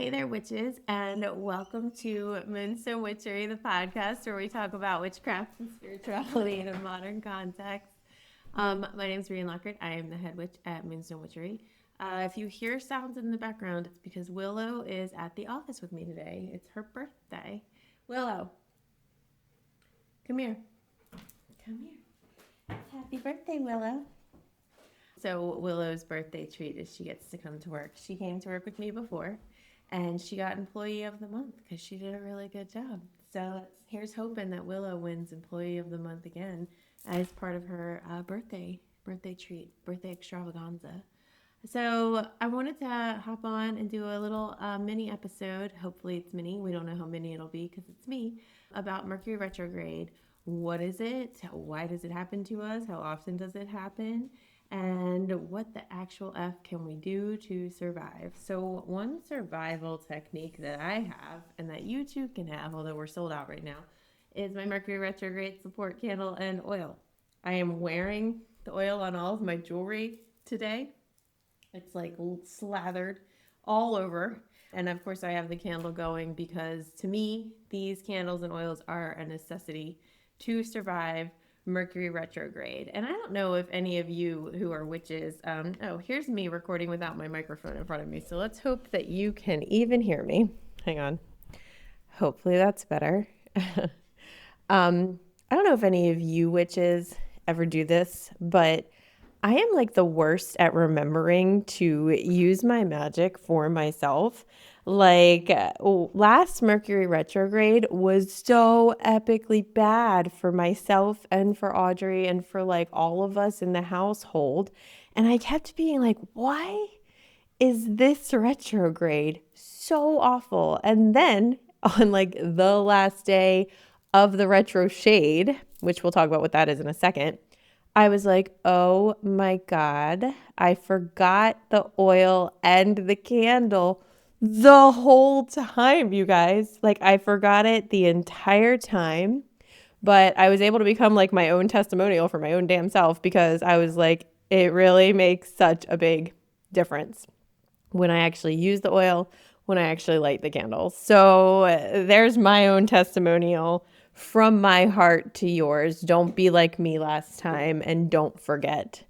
Hey there, witches, and welcome to Moonstone Witchery, the podcast where we talk about witchcraft and spirituality in a modern context. My name is Rian Lockhart. I am the head witch at Moonstone Witchery. If you hear sounds in the background, it's because Willow is at the office with me today. It's her birthday. Willow, come here. Come here. Happy birthday, Willow. So Willow's birthday treat is she gets to come to work. She came to work with me before, and she got Employee of the Month because she did a really good job. So here's hoping that Willow wins Employee of the Month again as part of her birthday treat, birthday extravaganza. So I wanted to hop on and do a little mini episode. Hopefully it's mini. We don't know how many it'll be because it's me, about Mercury Retrograde. What is it? Why does it happen to us? How often does it happen? And what the actual F can we do to survive? So one survival technique that I have and that you too can have, although we're sold out right now, is my Mercury Retrograde support candle and oil. I am wearing the oil on all of my jewelry today. It's like slathered all over. And of course I have the candle going because to me, these candles and oils are a necessity to survive Mercury retrograde. And I don't know if any of you who are witches, here's me recording without my microphone in front of me. So let's hope that you can even hear me. Hang on. Hopefully that's better. I don't know if any of you witches ever do this, but I am like the worst at remembering to use my magic for myself. Like last Mercury retrograde was so epically bad for myself and for Audrey and for like all of us in the household. And I kept being like, why is this retrograde so awful? And then on like the last day of the retro shade, which we'll talk about what that is in a second, I was like, oh my God, I forgot the oil and the candle the whole time, you guys. Like I forgot it the entire time, but I was able to become like my own testimonial for my own damn self because I was like, it really makes such a big difference when I actually use the oil, when I actually light the candles. So there's my own testimonial from my heart to yours. Don't be like me last time and don't forget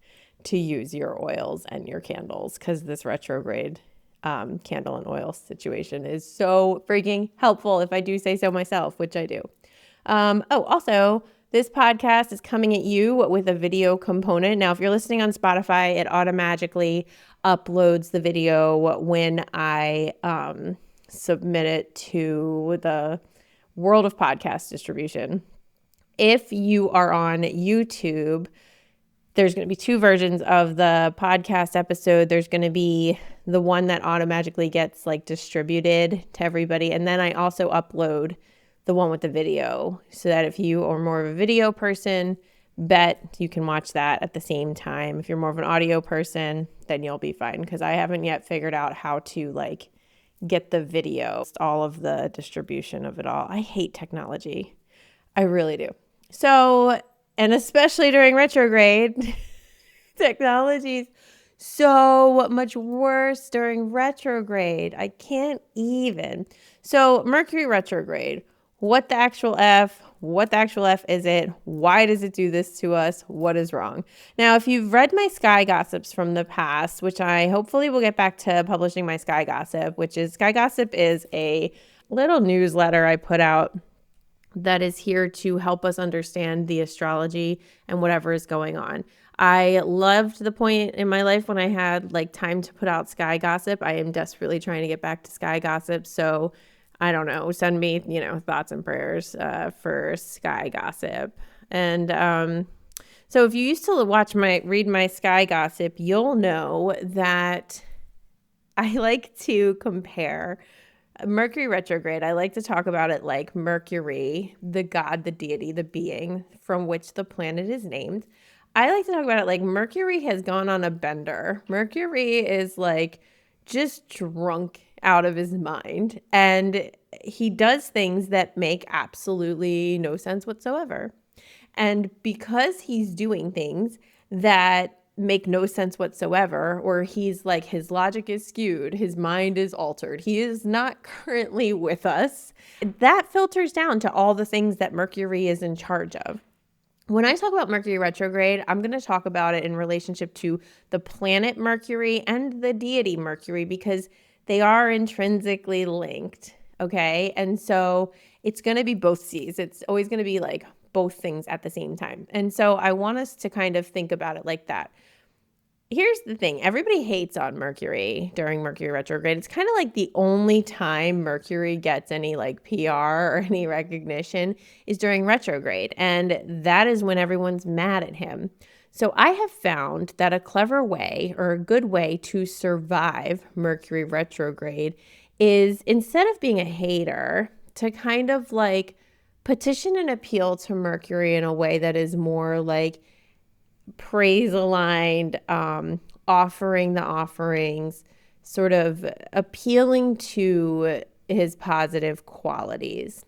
to use your oils and your candles because this retrograde candle and oil situation is so freaking helpful if I do say so myself, which I do. Also, this podcast is coming at you with a video component. Now, if you're listening on Spotify, it automatically uploads the video when I submit it to the world of podcast distribution. If you are on YouTube, there's going to be two versions of the podcast episode. There's going to be the one that automatically gets like distributed to everybody. And then I also upload the one with the video so that if you are more of a video person, bet you can watch that at the same time. If you're more of an audio person, then you'll be fine because I haven't yet figured out how to like get the video, all of the distribution of it all. I hate technology. I really do. So, and especially during retrograde, technology's so much worse during retrograde. I can't even. So Mercury retrograde, what the actual F is it? Why does it do this to us? What is wrong? Now, if you've read my Sky Gossips from the past, which I hopefully will get back to publishing my Sky Gossip, which is Sky Gossip is a little newsletter I put out that is here to help us understand the astrology and whatever is going on. I loved the point in my life when I had like time to put out Sky Gossip. I am desperately trying to get back to Sky Gossip. So I don't know, send me, thoughts and prayers for Sky Gossip. And so if you used to read my Sky Gossip, you'll know that I like to compare Mercury retrograde. I like to talk about it like Mercury, the god, the deity, the being from which the planet is named. I like to talk about it like Mercury has gone on a bender. Mercury is like just drunk out of his mind, and he does things that make absolutely no sense whatsoever. And because he's doing things that make no sense whatsoever, or he's like, his logic is skewed, his mind is altered, he is not currently with us, that filters down to all the things that Mercury is in charge of. When I talk about Mercury retrograde, I'm going to talk about it in relationship to the planet Mercury and the deity Mercury, because they are intrinsically linked. Okay. And so it's going to be both C's. It's always going to be like both things at the same time. And so I want us to kind of think about it like that. Here's the thing. Everybody hates on Mercury during Mercury retrograde. It's kind of like the only time Mercury gets any like PR or any recognition is during retrograde. And that is when everyone's mad at him. So I have found that a clever way or a good way to survive Mercury retrograde is, instead of being a hater, to kind of like petition and appeal to Mercury in a way that is more like praise aligned, offering the offerings, sort of appealing to his positive qualities.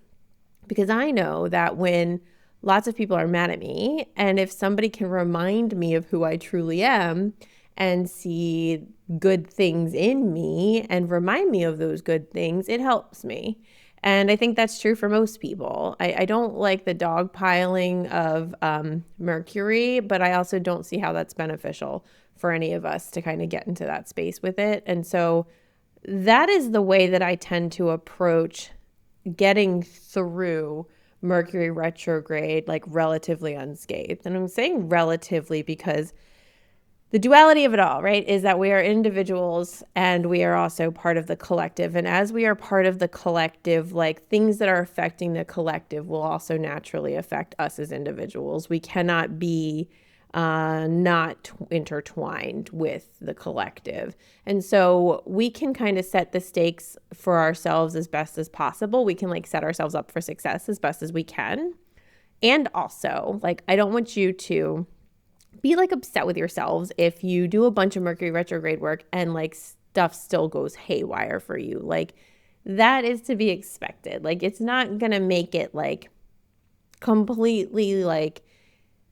Because I know that when lots of people are mad at me, and if somebody can remind me of who I truly am and see good things in me and remind me of those good things, it helps me. And I think that's true for most people. I don't like the dogpiling of Mercury, but I also don't see how that's beneficial for any of us to kind of get into that space with it. And so that is the way that I tend to approach getting through Mercury retrograde, like relatively unscathed. And I'm saying relatively because the duality of it all, right, is that we are individuals and we are also part of the collective. And as we are part of the collective, like things that are affecting the collective will also naturally affect us as individuals. We cannot be not intertwined with the collective. And so we can kind of set the stakes for ourselves as best as possible. We can like set ourselves up for success as best as we can. And also, like, I don't want you to be like upset with yourselves if you do a bunch of Mercury retrograde work and like stuff still goes haywire for you. Like, that is to be expected. Like, it's not going to make it like completely like,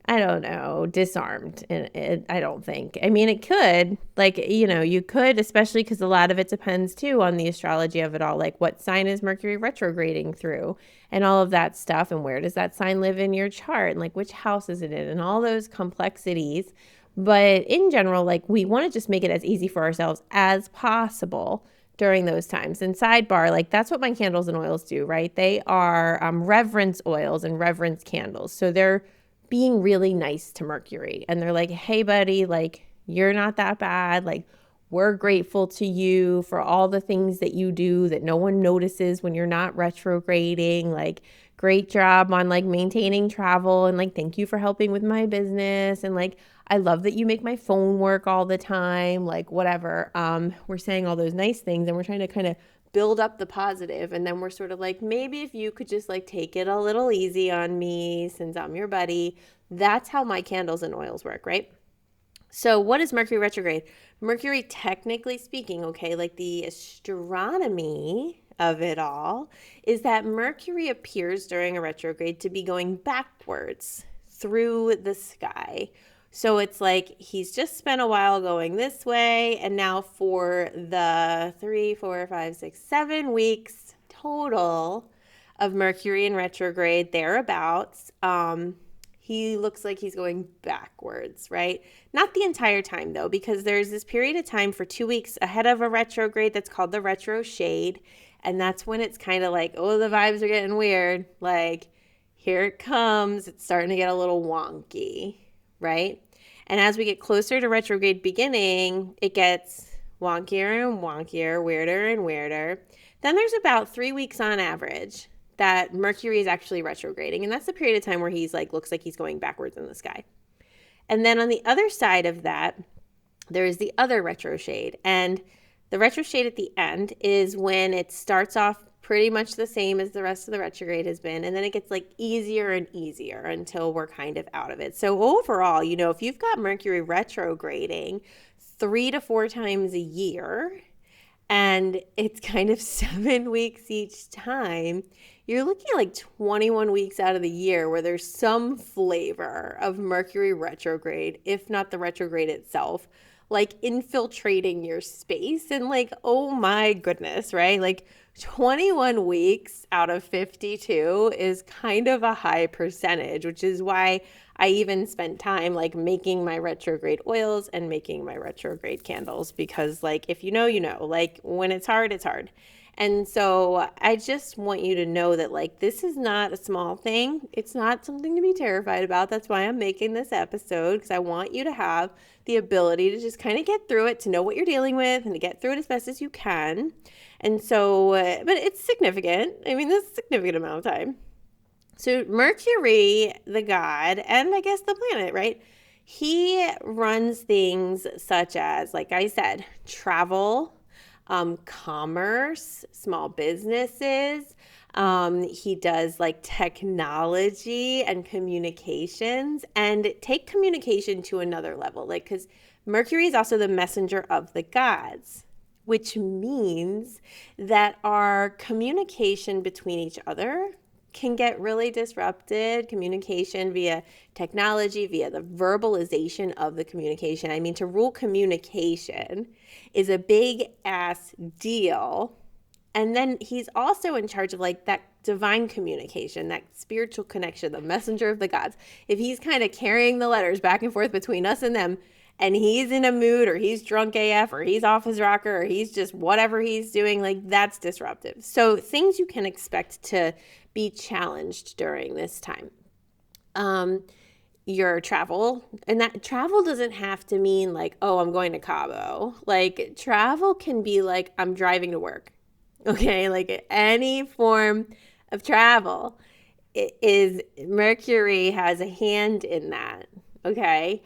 I don't know, disarmed. I don't think. I mean, it could, like, you know, you could, especially because a lot of it depends too on the astrology of it all. Like, what sign is Mercury retrograding through and all of that stuff. And where does that sign live in your chart? And like, which house is it in and all those complexities. But in general, like, we want to just make it as easy for ourselves as possible during those times. And sidebar, like, that's what my candles and oils do, right? They are reverence oils and reverence candles. So they're being really nice to Mercury. And they're like, hey, buddy, like, you're not that bad. Like, we're grateful to you for all the things that you do that no one notices when you're not retrograding. Like, great job on like maintaining travel. And like, thank you for helping with my business. And like, I love that you make my phone work all the time. Like, whatever. We're saying all those nice things and we're trying to kind of build up the positive. And then we're sort of like, maybe if you could just like take it a little easy on me since I'm your buddy. That's how my candles and oils work, right? So what is Mercury retrograde? Mercury, technically speaking, okay, like the astronomy of it all is that Mercury appears during a retrograde to be going backwards through the sky. So it's like he's just spent a while going this way, and now for the 3, 4, 5, 6, 7 weeks total of Mercury in retrograde, thereabouts, he looks like he's going backwards, right? Not the entire time, though, because there's this period of time for 2 weeks ahead of a retrograde that's called the retro shade, and that's when it's kind of like, oh, the vibes are getting weird. Like, here it comes. It's starting to get a little wonky, right? And as we get closer to retrograde beginning, it gets wonkier and wonkier, weirder and weirder. Then there's about 3 weeks on average that Mercury is actually retrograding. And that's the period of time where he's like, looks like he's going backwards in the sky. And then on the other side of that, there is the other retro shade. And the retro shade at the end is when it starts off pretty much the same as the rest of the retrograde has been. And then it gets like easier and easier until we're kind of out of it. So overall, you know, if you've got Mercury retrograding 3 to 4 times a year, and it's kind of 7 weeks each time, you're looking at like 21 weeks out of the year where there's some flavor of Mercury retrograde, if not the retrograde itself, like infiltrating your space. And like, oh my goodness, right? Like 21 weeks out of 52 is kind of a high percentage, which is why I even spent time like making my retrograde oils and making my retrograde candles, because like if you know, you know, like when it's hard, it's hard. And so I just want you to know that like this is not a small thing. It's not something to be terrified about. That's why I'm making this episode, because I want you to have the ability to just kind of get through it, to know what you're dealing with and to get through it as best as you can. And so, but it's significant. I mean, this is a significant amount of time. So Mercury, the god, and I guess the planet, right? He runs things such as, like I said, travel, commerce, small businesses. He does like technology and communications, and take communication to another level. Like, because Mercury is also the messenger of the gods, which means that our communication between each other can get really disrupted. Communication via technology, via the verbalization of the communication. I mean, to rule communication is a big ass deal. And then he's also in charge of like that divine communication, that spiritual connection, the messenger of the gods. If he's kind of carrying the letters back and forth between us and them, and he's in a mood, or he's drunk AF, or he's off his rocker, or he's just whatever he's doing, like that's disruptive. So things you can expect to be challenged during this time. Your travel, and that travel doesn't have to mean like, oh, I'm going to Cabo. Like travel can be like, I'm driving to work. Okay, like any form of travel is Mercury has a hand in that. Okay.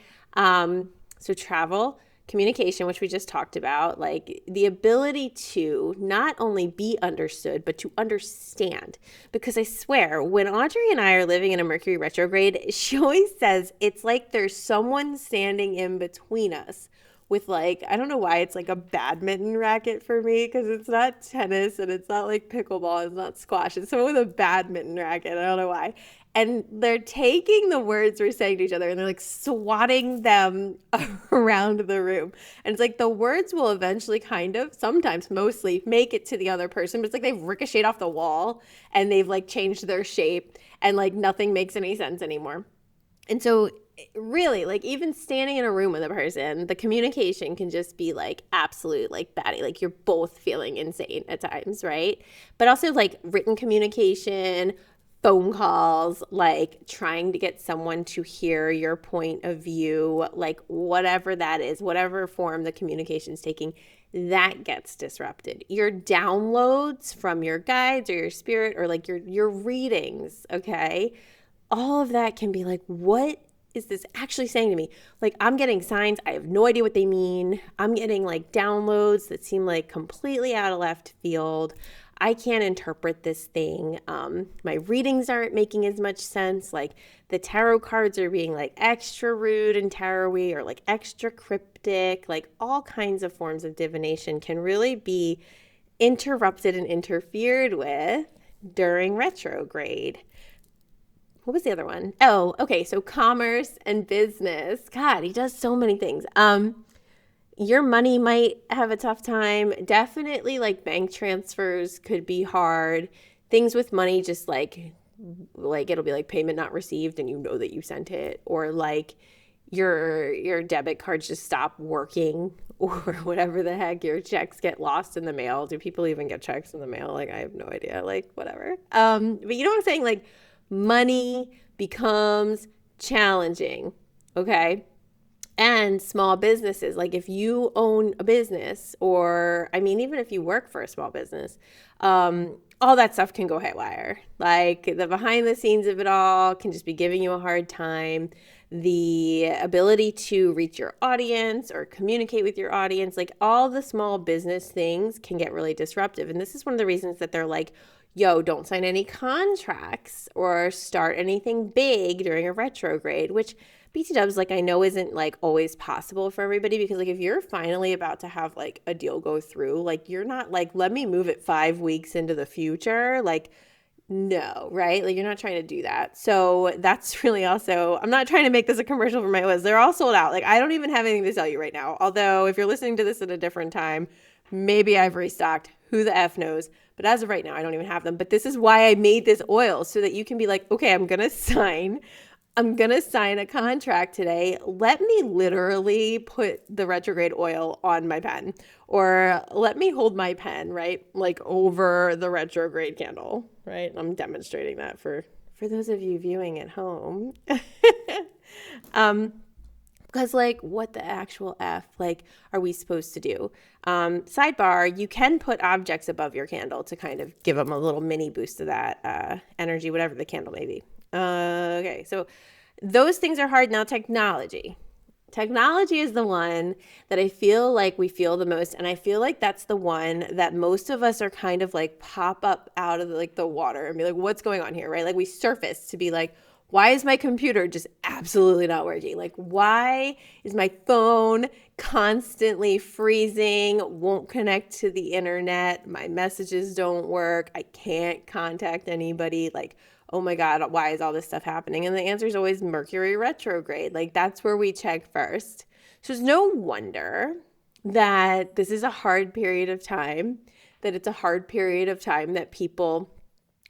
So travel, communication, which we just talked about, like the ability to not only be understood, but to understand. Because I swear, when Audrey and I are living in a Mercury retrograde, she always says it's like there's someone standing in between us with like, I don't know why it's like a badminton racket for me, because it's not tennis and it's not like pickleball, it's not squash. It's someone with a badminton racket. I don't know why. And they're taking the words we're saying to each other and they're like swatting them around the room. And it's like the words will eventually kind of, sometimes mostly, make it to the other person, but it's like they've ricocheted off the wall and they've like changed their shape and like nothing makes any sense anymore. And so really, like even standing in a room with a person, the communication can just be like absolute like batty, like you're both feeling insane at times, right? But also like written communication, phone calls, like trying to get someone to hear your point of view, like whatever that is, whatever form the communication's taking, that gets disrupted. Your downloads from your guides or your spirit or like your readings, okay? All of that can be like, what is this actually saying to me? Like I'm getting signs, I have no idea what they mean. I'm getting like downloads that seem like completely out of left field. I can't interpret this thing. My readings aren't making as much sense. Like the tarot cards are being like extra rude and tarot-y or like extra cryptic. Like all kinds of forms of divination can really be interrupted and interfered with during retrograde. What was the other one? Oh, okay. So commerce and business. God, he does so many things. Your money might have a tough time. Definitely like bank transfers could be hard. Things with money, just like it'll be like payment not received and you know that you sent it, or like your debit cards just stop working, or whatever the heck, your checks get lost in the mail. Do people even get checks in the mail? Like I have no idea, like whatever. But you know what I'm saying? Like money becomes challenging, okay? And small businesses, like if you own a business, or I mean, even if you work for a small business, all that stuff can go haywire. Like the behind the scenes of it all can just be giving you a hard time. The ability to reach your audience or communicate with your audience, like all the small business things can get really disruptive. And this is one of the reasons that they're like, yo, don't sign any contracts or start anything big during a retrograde, which BT dubs, like, I know isn't like always possible for everybody, because like if you're finally about to have like a deal go through, like you're not like, let me move it 5 weeks into the future. Like, no, right? Like, you're not trying to do that. So that's really also, I'm not trying to make this a commercial for my oils. They're all sold out. Like, I don't even have anything to sell you right now. Although if you're listening to this at a different time, maybe I've restocked. Who the F knows? But as of right now, I don't even have them. But this is why I made this oil, so that you can be like, okay, I'm going to sign a contract today. Let me literally put the retrograde oil on my pen, or let me hold my pen, right? Like over the retrograde candle, right? I'm demonstrating that for those of you viewing at home. Because like, what the actual F, like, are we supposed to do? Sidebar, you can put objects above your candle to kind of give them a little mini boost of that energy, whatever the candle may be. Okay, so those things are hard. Now, technology. Technology is the one that I feel like we feel the most. And I feel like that's the one that most of us are kind of like pop up out of the water and be like, what's going on here, right? Like, we surface to be like, why is my computer just absolutely not working? Like, why is my phone constantly freezing, won't connect to the internet, my messages don't work, I can't contact anybody? Like, oh my God, why is all this stuff happening? And the answer is always Mercury retrograde. Like, that's where we check first. So it's no wonder that this is a hard period of time, that it's a hard period of time that people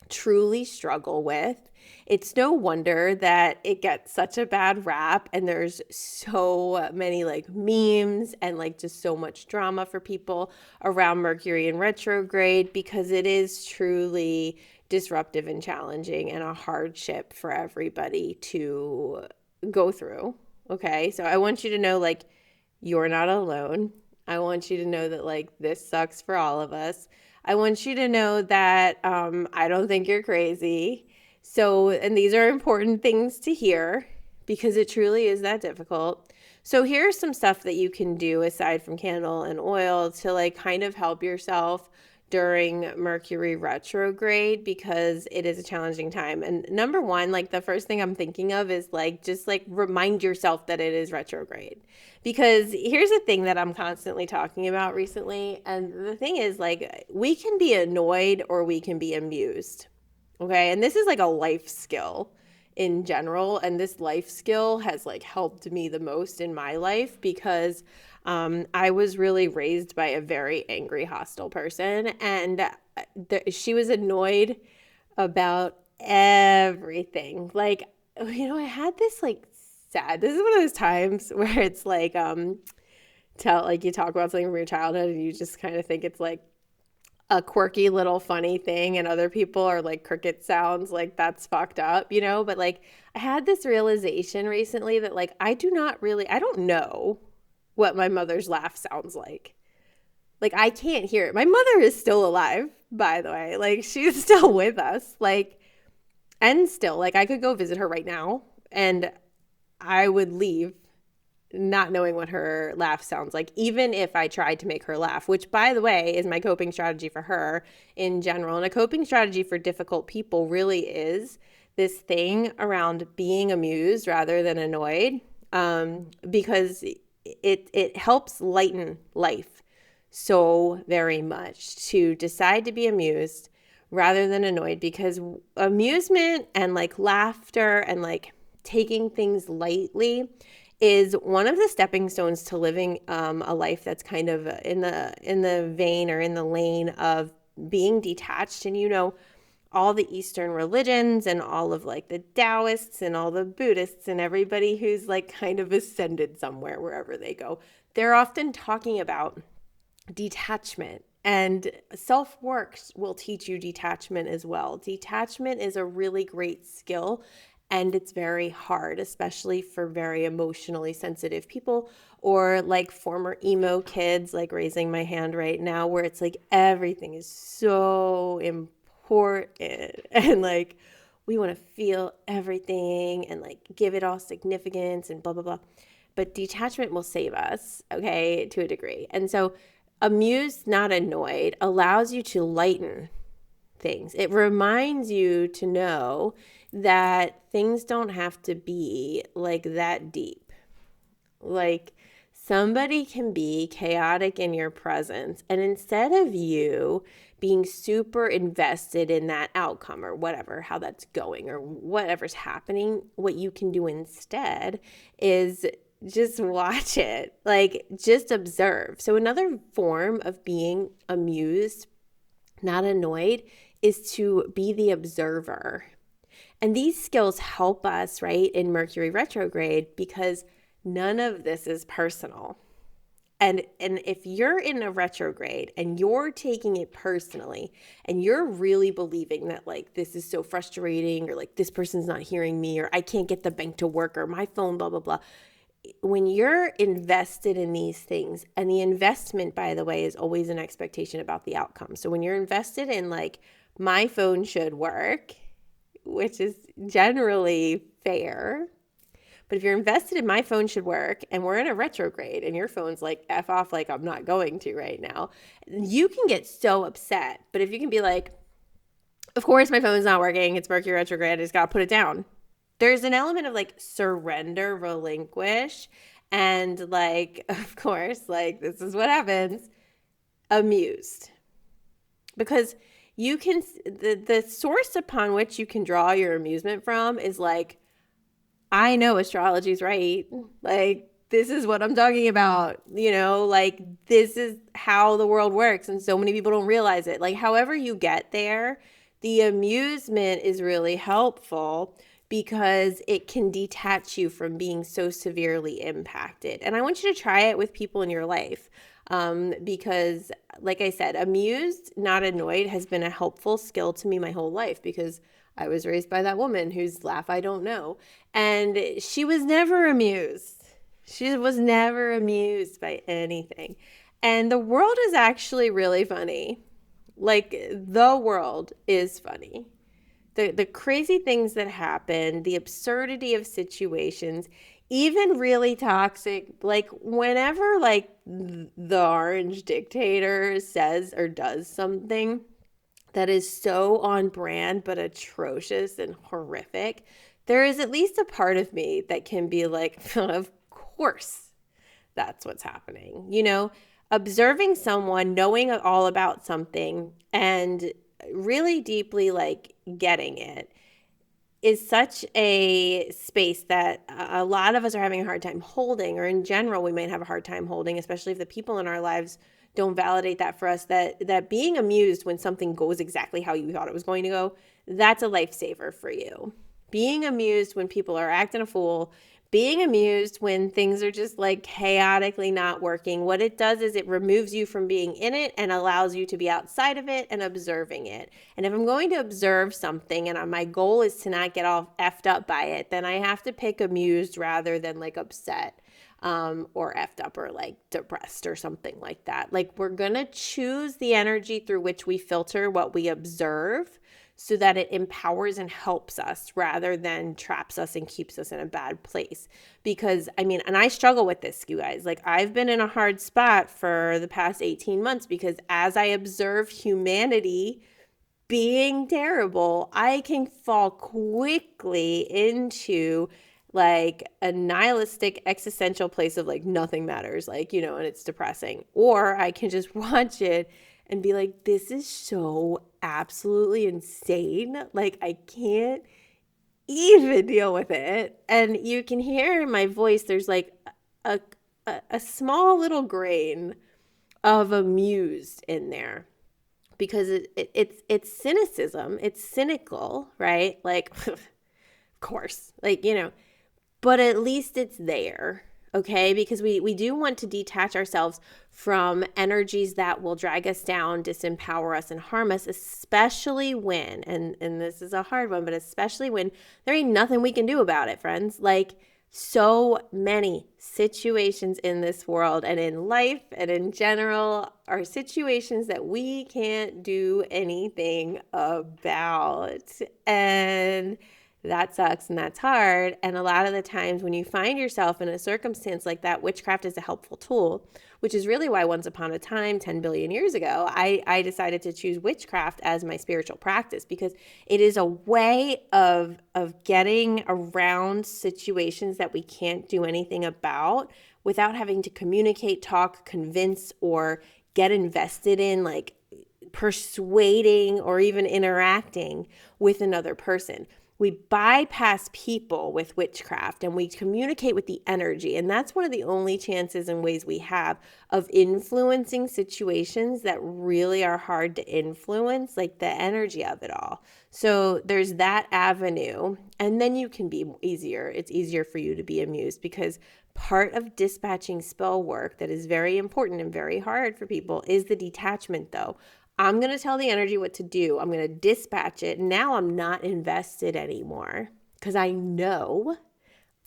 truly struggle with. It's no wonder that it gets such a bad rap, and there's so many like memes and like just so much drama for people around Mercury in retrograde, because it is truly disruptive and challenging and a hardship for everybody to go through. Okay, so I want you to know, like, you're not alone. I want you to know that like this sucks for all of us. I want you to know that I don't think you're crazy. So, and these are important things to hear, because it truly is that difficult. So here's some stuff that you can do aside from candle and oil to like kind of help yourself during Mercury retrograde, because it is a challenging time. And number one, like the first thing I'm thinking of is like, just like remind yourself that it is retrograde. Because here's the thing that I'm constantly talking about recently. And the thing is, like, we can be annoyed or we can be amused. Okay. And this is like a life skill in general. And this life skill has like helped me the most in my life, because I was really raised by a very angry, hostile person. And she was annoyed about everything. Like, you know, I had this like this is one of those times where it's like, you talk about something from your childhood and you just kind of think it's like a quirky little funny thing, and other people are like cricket sounds, like that's fucked up, you know? But like, I had this realization recently that like, I don't know what my mother's laugh sounds like. Like, I can't hear it. My mother is still alive, by the way. Like, she's still with us. Like, and still, like, I could go visit her right now and I would leave not knowing what her laugh sounds like, even if I tried to make her laugh, which, by the way, is my coping strategy for her in general. And a coping strategy for difficult people really is this thing around being amused rather than annoyed, because it helps lighten life so very much to decide to be amused rather than annoyed, because amusement and like laughter and like taking things lightly is one of the stepping stones to living a life that's kind of in the vein or in the lane of being detached. And you know, all the Eastern religions and all of like the Taoists and all the Buddhists and everybody who's like kind of ascended somewhere wherever they go, they're often talking about detachment. And self-work will teach you detachment as well. Detachment is a really great skill, and it's very hard, especially for very emotionally sensitive people, or like former emo kids, like raising my hand right now, where it's like everything is so important and like we want to feel everything and like give it all significance and blah, blah, blah. But detachment will save us, okay, to a degree. And so amused, not annoyed, allows you to lighten things. It reminds you to know that things don't have to be like that deep. Like somebody can be chaotic in your presence, and instead of you being super invested in that outcome or whatever, how that's going or whatever's happening, what you can do instead is just watch it, like just observe. So another form of being amused, not annoyed, is to be the observer. And these skills help us, right, in Mercury retrograde because none of this is personal. And if you're in a retrograde and you're taking it personally and you're really believing that like this is so frustrating or like this person's not hearing me or I can't get the bank to work or my phone, blah, blah, blah. When you're invested in these things, and the investment, by the way, is always an expectation about the outcome. So when you're invested in like my phone should work, which is generally fair, but if you're invested in my phone should work and we're in a retrograde and your phone's like F off like I'm not going to right now, you can get so upset. But if you can be like, of course my phone's not working, it's Mercury retrograde, I just got to put it down. There's an element of like surrender, relinquish, and like, of course, like this is what happens, amused. Because you can, the source upon which you can draw your amusement from is like, I know astrology's right. Like, this is what I'm talking about. You know, like, this is how the world works. And so many people don't realize it. Like, however you get there, the amusement is really helpful because it can detach you from being so severely impacted. And I want you to try it with people in your life. Because, like I said, amused, not annoyed has been a helpful skill to me my whole life because I was raised by that woman whose laugh I don't know. And she was never amused. She was never amused by anything. And the world is actually really funny. Like, the world is funny. The crazy things that happen, the absurdity of situations, even really toxic, like whenever like the orange dictator says or does something that is so on brand but atrocious and horrific, there is at least a part of me that can be like, of course that's what's happening. You know, observing someone, knowing all about something and really deeply like getting it is such a space that a lot of us are having a hard time holding, or in general we might have a hard time holding, especially if the people in our lives don't validate that for us, that being amused when something goes exactly how you thought it was going to go, that's a lifesaver for you. Being amused when people are acting a fool, being amused when things are just like chaotically not working, what it does is it removes you from being in it and allows you to be outside of it and observing it. And if I'm going to observe something and my goal is to not get all effed up by it, then I have to pick amused rather than like upset. Or effed up or like depressed or something like that. Like, we're going to choose the energy through which we filter what we observe so that it empowers and helps us rather than traps us and keeps us in a bad place. Because, I mean, and I struggle with this, you guys. Like, I've been in a hard spot for the past 18 months because as I observe humanity being terrible, I can fall quickly into like a nihilistic existential place of like nothing matters, like, you know, and it's depressing. Or I can just watch it and be like, this is so absolutely insane. Like, I can't even deal with it. And you can hear in my voice, there's like a small little grain of amused in there because it's cynicism. It's cynical, right? Like, of course, like, you know, but at least it's there, okay? Because we do want to detach ourselves from energies that will drag us down, disempower us, and harm us, especially when, and this is a hard one, but especially when there ain't nothing we can do about it, friends. Like, so many situations in this world and in life and in general are situations that we can't do anything about. And that sucks and that's hard. And a lot of the times when you find yourself in a circumstance like that, witchcraft is a helpful tool which is really why once upon a time, 10 billion years ago, I decided to choose witchcraft as my spiritual practice, because it is a way of getting around situations that we can't do anything about without having to communicate, talk, convince, or get invested in, like persuading or even interacting with another person. We bypass people with witchcraft and we communicate with the energy. And that's one of the only chances and ways we have of influencing situations that really are hard to influence, like the energy of it all. So there's that avenue. And then you can be easier. It's easier for you to be amused, because part of dispatching spell work that is very important and very hard for people is the detachment, though. I'm going to tell the energy what to do. I'm going to dispatch it. Now I'm not invested anymore, because I know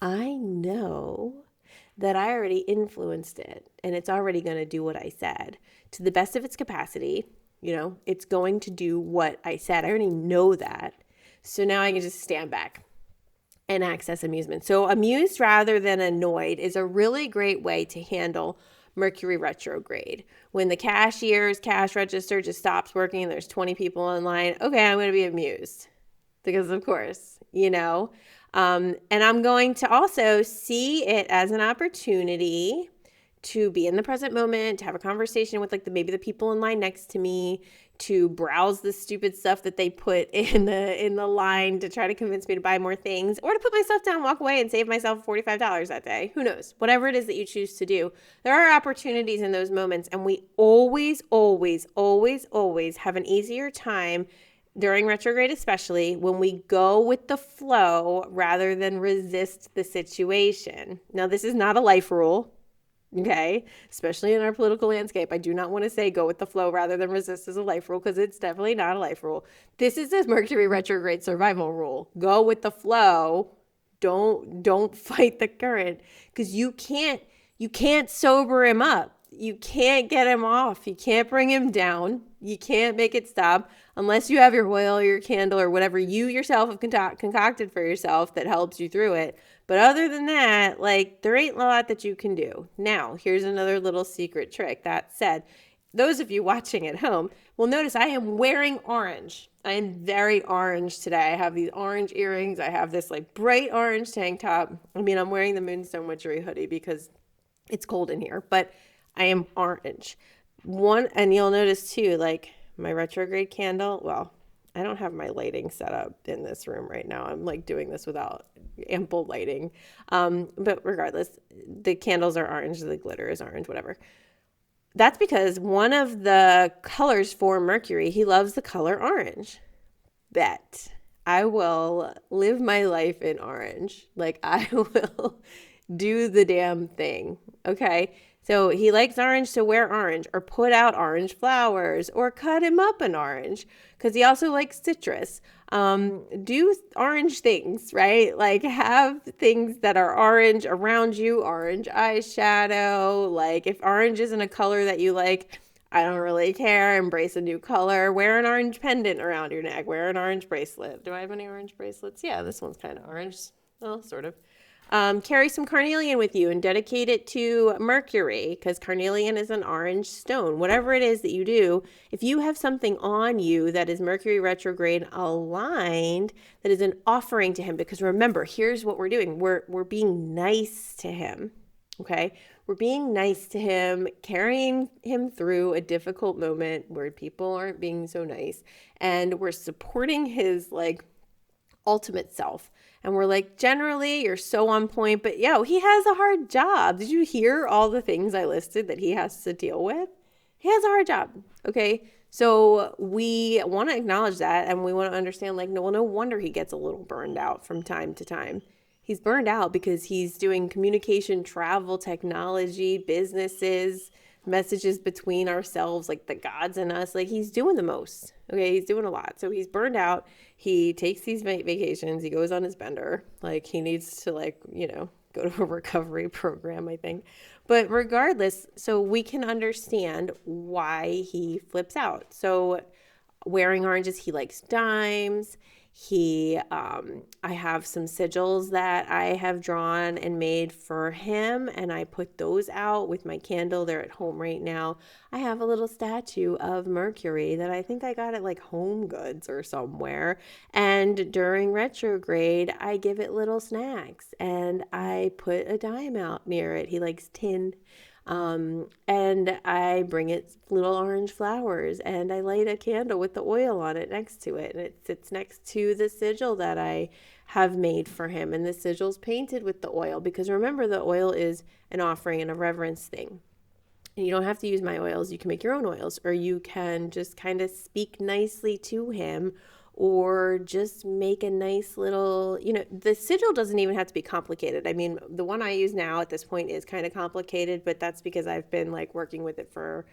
that I already influenced it and it's already going to do what I said to the best of its capacity. It's going to do what I said. I already know that. So now I can just stand back and access amusement. So amused rather than annoyed is a really great way to handle Mercury retrograde. When the cash register just stops working and there's 20 people in line, okay, I'm going to be amused, because of course, and I'm going to also see it as an opportunity to be in the present moment, to have a conversation with maybe the people in line next to me, to browse the stupid stuff that they put in the line to try to convince me to buy more things, or to put my stuff down, walk away, and save myself $45 that day. Who knows? Whatever it is that you choose to do, there are opportunities in those moments, and we always, always, always, always have an easier time during retrograde, especially when we go with the flow rather than resist the situation. Now, this is not a life rule. Okay, especially in our political landscape, I do not want to say go with the flow rather than resist as a life rule, because it's definitely not a life rule. This is a Mercury retrograde survival rule. Go with the flow. Don't fight the current, because you can't sober him up. You can't get him off. You can't bring him down. You can't make it stop unless you have your oil or your candle or whatever you yourself have concocted for yourself that helps you through it. But other than that, there ain't a lot that you can do. Now, here's another little secret trick. That said, those of you watching at home will notice I am wearing orange. I am very orange today. I have these orange earrings. I have this bright orange tank top. I mean, I'm wearing the Moonstone Witchery hoodie because it's cold in here, but I am orange. And you'll notice too, my retrograde candle. Well, I don't have my lighting set up in this room right now. I'm doing this without ample lighting. But regardless, the candles are orange, the glitter is orange, whatever. That's because one of the colors for Mercury, he loves the color orange. Bet I will live my life in orange. I will do the damn thing. Okay. So he likes orange, so wear orange, or put out orange flowers, or cut him up an orange, because he also likes citrus. Do orange things, right? Have things that are orange around you, orange eyeshadow. If orange isn't a color that you like, I don't really care. Embrace a new color. Wear an orange pendant around your neck. Wear an orange bracelet. Do I have any orange bracelets? Yeah, this one's kind of orange. Well, sort of. Carry some carnelian with you and dedicate it to Mercury, because carnelian is an orange stone. Whatever it is that you do, if you have something on you that is Mercury retrograde aligned, that is an offering to him, because remember, here's what we're doing. We're being nice to him. Okay. We're being nice to him, carrying him through a difficult moment where people aren't being so nice, and we're supporting his ultimate self. And we're generally, you're so on point, but he has a hard job. Did you hear all the things I listed that he has to deal with? He has a hard job. Okay. So we want to acknowledge that, and we want to understand, no wonder he gets a little burned out from time to time. He's burned out because he's doing communication, travel, technology, businesses, messages between ourselves, the gods and us. He's doing the most. Okay. He's doing a lot. So he's burned out. He takes these vacations. He goes on his bender. He needs to go to a recovery program, I think. But regardless, so we can understand why he flips out. So wearing oranges, he likes dimes. I have some sigils that I have drawn and made for him, and I put those out with my candle. They're at home right now. I have a little statue of Mercury that I think I got at like Home Goods or somewhere. And during retrograde, I give it little snacks and I put a dime out near it. He likes tin. And I bring it little orange flowers and I light a candle with the oil on it next to it. And it sits next to the sigil that I have made for him. And the sigil's painted with the oil because remember, the oil is an offering and a reverence thing. And you don't have to use my oils. You can make your own oils, or you can just kind of speak nicely to him, or just make a nice little, the sigil doesn't even have to be complicated. I mean, the one I use now at this point is kind of complicated, but that's because I've been like working with it for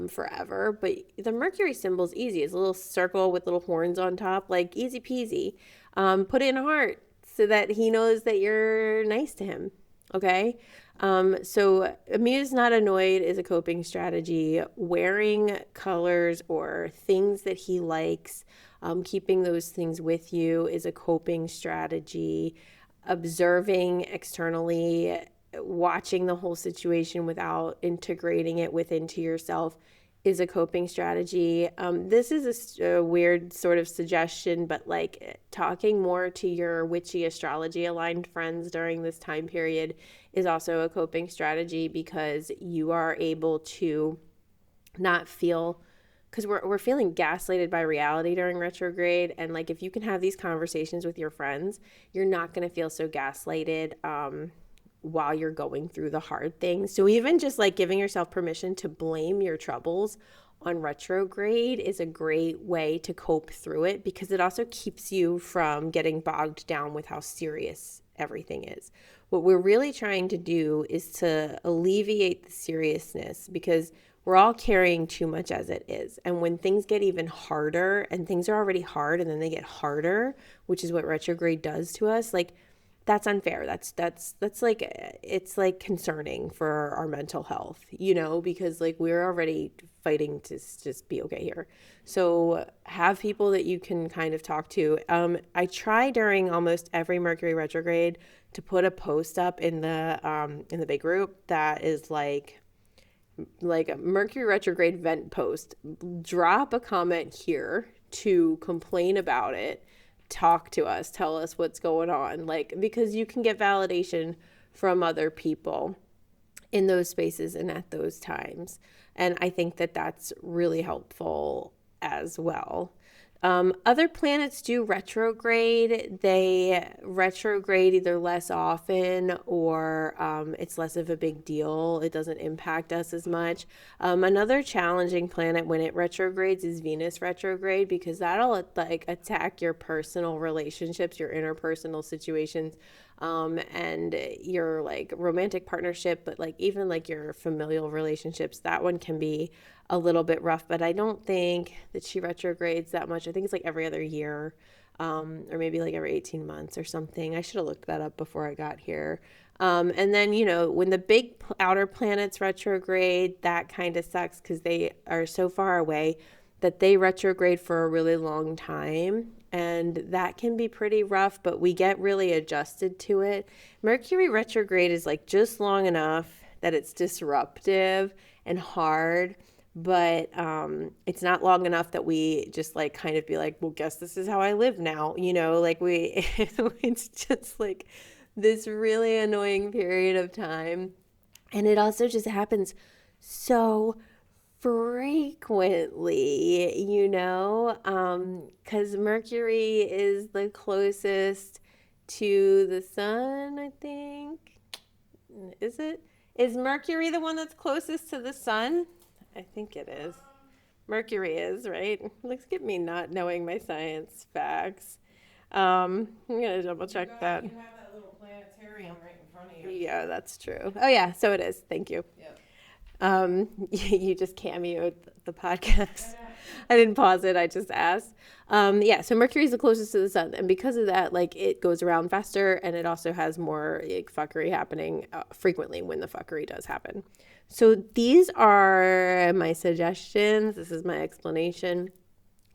forever. But the Mercury symbol is easy. It's a little circle with little horns on top, like easy peasy. Put it in a heart so that he knows that you're nice to him. Okay. So amused, not annoyed is a coping strategy. Wearing colors or things that he likes, keeping those things with you is a coping strategy. Observing externally, watching the whole situation without integrating it into yourself is a coping strategy. This is a weird sort of suggestion, but like talking more to your witchy astrology aligned friends during this time period is also a coping strategy, because you are able to not feel, because we're feeling gaslighted by reality during retrograde. And like, if you can have these conversations with your friends, you're not going to feel so gaslighted while you're going through the hard things. So even just like giving yourself permission to blame your troubles on retrograde is a great way to cope through it, because it also keeps you from getting bogged down with how serious everything is. What we're really trying to do is to alleviate the seriousness, because we're all carrying too much as it is. And when things get even harder, and things are already hard and then they get harder, which is what retrograde does to us, like, that's unfair. That's like, it's like concerning for our mental health, because like we're already fighting to just be okay here. So have people that you can kind of talk to. I try during almost every Mercury retrograde to put a post up in the big group that is like a Mercury retrograde vent post. Drop a comment here to complain about it. Talk to us, tell us what's going on, like, because you can get validation from other people in those spaces and at those times. And I think that that's really helpful as well. Other planets do retrograde. They retrograde either less often or it's less of a big deal. It doesn't impact us as much. Another challenging planet when it retrogrades is Venus retrograde, because that'll like attack your personal relationships, your interpersonal situations, and your like romantic partnership, but like even like your familial relationships. That one can be a little bit rough, but I don't think that she retrogrades that much. I think it's like every other year, or maybe like every 18 months or something. I should have looked that up before I got here. And then, when the big outer planets retrograde, that kind of sucks because they are so far away that they retrograde for a really long time. And that can be pretty rough, but we get really adjusted to it. Mercury retrograde is like just long enough that it's disruptive and hard, but it's not long enough that we just like kind of be like, well, guess this is how I live now. Like it's just like this really annoying period of time. And it also just happens so frequently, because Mercury is the closest to the sun, I think. Is it? Is Mercury the one that's closest to the sun? I think it is. Mercury is, right? Looks at me not knowing my science facts. I'm going to double check that. You have that little planetarium right in front of you. Yeah, that's true. Oh, yeah, so it is. Thank you. Yep. You just cameoed the podcast. I didn't pause it. I just asked. So Mercury is the closest to the sun. And because of that, like, it goes around faster, and it also has more like fuckery happening frequently when the fuckery does happen. So these are my suggestions. This is my explanation.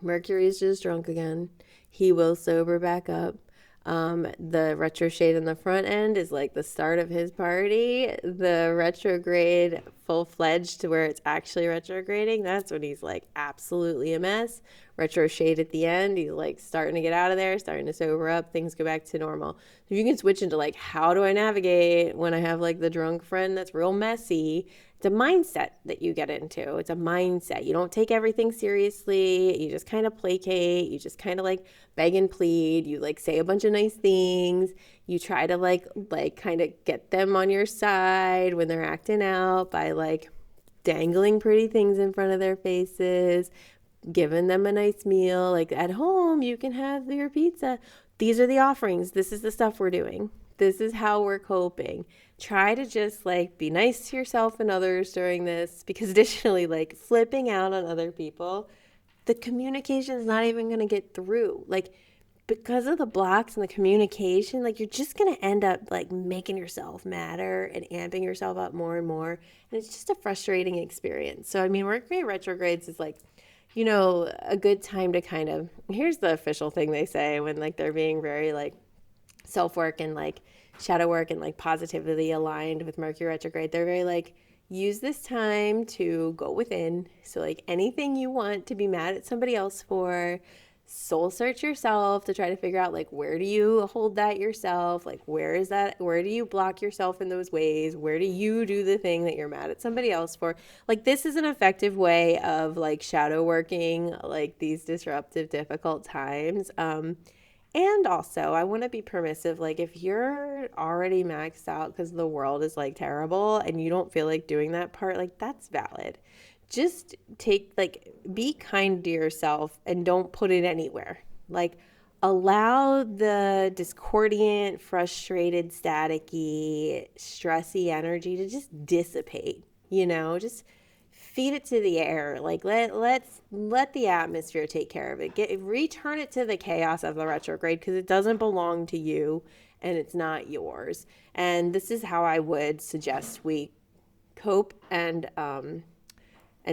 Mercury's just drunk again. He will sober back up. The retro shade in the front end is like the start of his party. The retrograde full-fledged to where it's actually retrograding, that's when he's like absolutely a mess. Retro shade at the end, he's like starting to get out of there, starting to sober up, things go back to normal. So you can switch into like, how do I navigate when I have like the drunk friend that's real messy? It's a mindset that you get into. It's a mindset. You don't take everything seriously. You just kind of placate. You just kind of like beg and plead. You like say a bunch of nice things. You try to like kind of get them on your side when they're acting out by like dangling pretty things in front of their faces, giving them a nice meal. Like at home, you can have your pizza. These are the offerings. This is the stuff we're doing. This is how we're coping. Try to just like be nice to yourself and others during this, because additionally, like flipping out on other people, the communication is not even going to get through. Like, because of the blocks in the communication, like you're just going to end up like making yourself madder and amping yourself up more and more. And it's just a frustrating experience. So, I mean, Mercury retrogrades is like, a good time to kind of, here's the official thing they say when like they're being very like self-work and like shadow work and like positively aligned with Mercury retrograde. They're very like, use this time to go within. So like anything you want to be mad at somebody else for, soul search yourself to try to figure out like, where do you hold that yourself? Like, where do you block yourself in those ways? Where do you do the thing that you're mad at somebody else for? Like, this is an effective way of like shadow working like these disruptive, difficult times. And also, I want to be permissive. Like, if you're already maxed out because the world is like terrible and you don't feel like doing that part, like, that's valid. Just be kind to yourself and don't put it anywhere. Like, allow the discordant, frustrated, staticky, stressy energy to just dissipate, just feed it to the air. Like let the atmosphere take care of it. Return it to the chaos of the retrograde, because it doesn't belong to you and it's not yours. And this is how I would suggest we cope and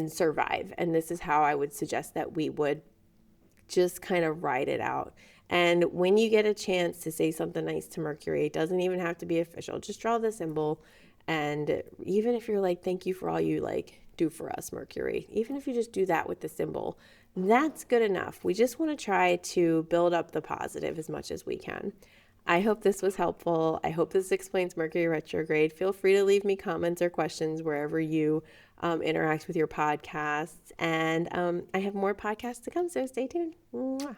survive. And this is how I would suggest that we would just kind of ride it out. And when you get a chance to say something nice to Mercury, it doesn't even have to be official. Just draw the symbol. And even if you're like, thank you for all you like do for us, Mercury, even if you just do that with the symbol, that's good enough. We just want to try to build up the positive as much as we can. I hope this was helpful. I hope this explains Mercury retrograde. Feel free to leave me comments or questions wherever you interact with your podcasts. And I have more podcasts to come, so stay tuned. Mwah.